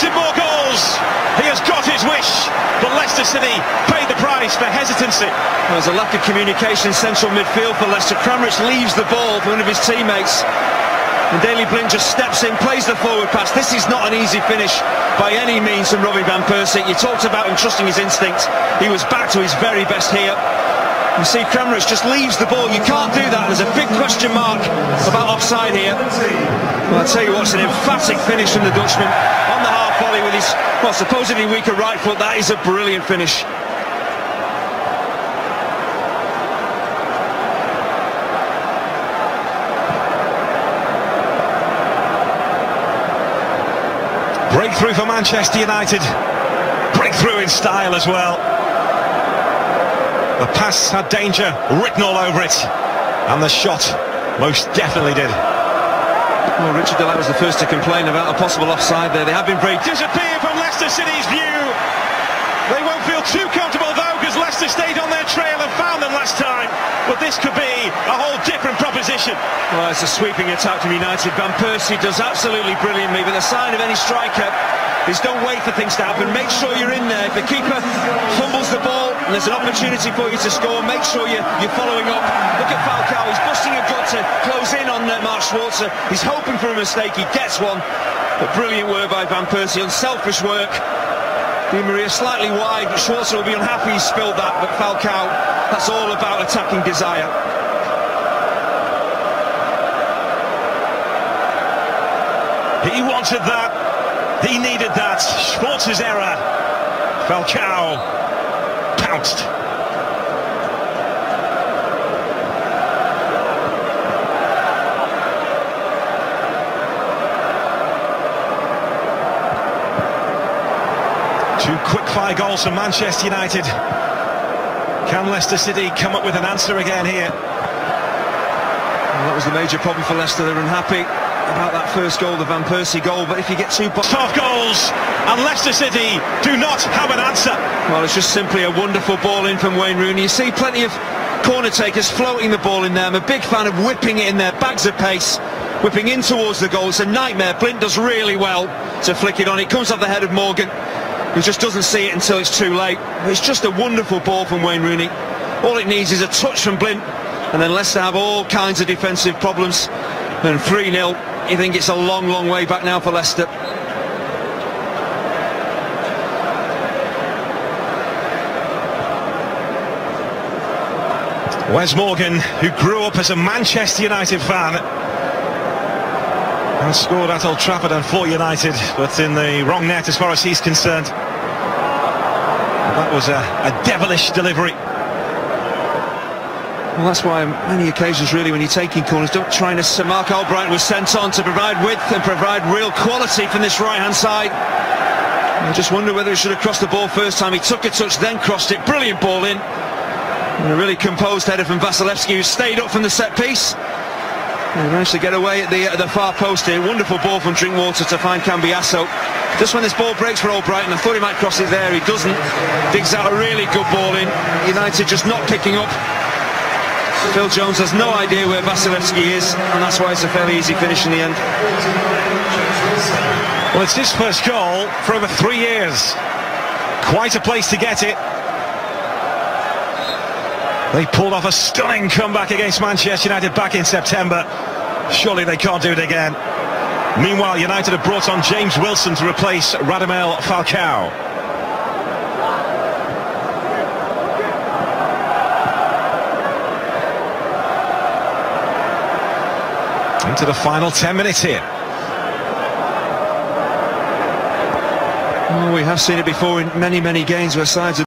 wanted more goals. He has got his wish, but Leicester City paid the price for hesitancy. There's a lack of communication in central midfield for Leicester. Kramaric leaves the ball for one of his teammates, and Daley Blind just steps in, plays the forward pass. This is not an easy finish by any means from Robbie Van Persie. You talked about him trusting his instinct. He was back to his very best here. You see Kramaric just leaves the ball. You can't do that. There's a big question mark about offside here. Well, I'll tell you what, it's an emphatic finish from the Dutchman on the half volley with his, well, supposedly weaker right foot. That is a brilliant finish. Breakthrough for Manchester United. Breakthrough in style as well. The pass had danger written all over it, and the shot most definitely did. Well, Richard Delatte was the first to complain about a possible offside there. They have been very disappear from Leicester City's view. They won't feel too comfortable though, because Leicester stayed on their trail and found them last time. But this could be a whole different proposition. Well, it's a sweeping attack from United. Van Persie does absolutely brilliantly, but the sign of any striker is don't wait for things to happen. Make sure you're in there. If the keeper fumbles the ball and there's an opportunity for you to score, make sure you're following up. Look at Falcao. He's busting a gut to close in on Mark Schwarzer. He's hoping for a mistake. He gets one. But brilliant work by Van Persie. Unselfish work. Di Maria slightly wide, but Schwarzer will be unhappy he spilled that. But Falcao, that's all about attacking desire. He wanted that. He needed that. Schwarzer's error. Falcao pounced. Two quick-fire goals from Manchester United. Can Leicester City come up with an answer again here? Well, that was the major problem for Leicester. They're unhappy about that first goal, the Van Persie goal, but if you get two tough goals and Leicester City do not have an answer. Well, it's just simply a wonderful ball in from Wayne Rooney. You see plenty of corner takers floating the ball in there. I'm a big fan of whipping it in there, bags of pace, whipping in towards the goal. It's a nightmare. Blind does really well to flick it on. It comes off the head of Morgan, who just doesn't see it until it's too late. It's just a wonderful ball from Wayne Rooney. All it needs is a touch from Blind, and then Leicester have all kinds of defensive problems. And 3-0, you think it's a long, long way back now for Leicester. Wes Morgan, who grew up as a Manchester United fan, and scored at Old Trafford and for United, but in the wrong net as far as he's concerned. That was a devilish delivery. Well, that's why on many occasions, really, when you're taking corners, don't try and... Mark Albright was sent on to provide width and provide real quality from this right-hand side. I just wonder whether he should have crossed the ball first time. He took a touch, then crossed it. Brilliant ball in. And a really composed header from Vasilevsky, who stayed up from the set piece. And he managed to get away at the far post here. Wonderful ball from Drinkwater to find Cambiasso. Just when this ball breaks for Albrighton, I thought he might cross it there. He doesn't. Digs out a really good ball in. United just not picking up. Phil Jones has no idea where Vasilevsky is, and that's why it's a fairly easy finish in the end. Well, it's his first goal for over 3 years. Quite a place to get it. They pulled off a stunning comeback against Manchester United back in September. Surely they can't do it again. Meanwhile, United have brought on James Wilson to replace Radamel Falcao. Into the final 10 minutes here. Oh, we have seen it before in many, many games where sides have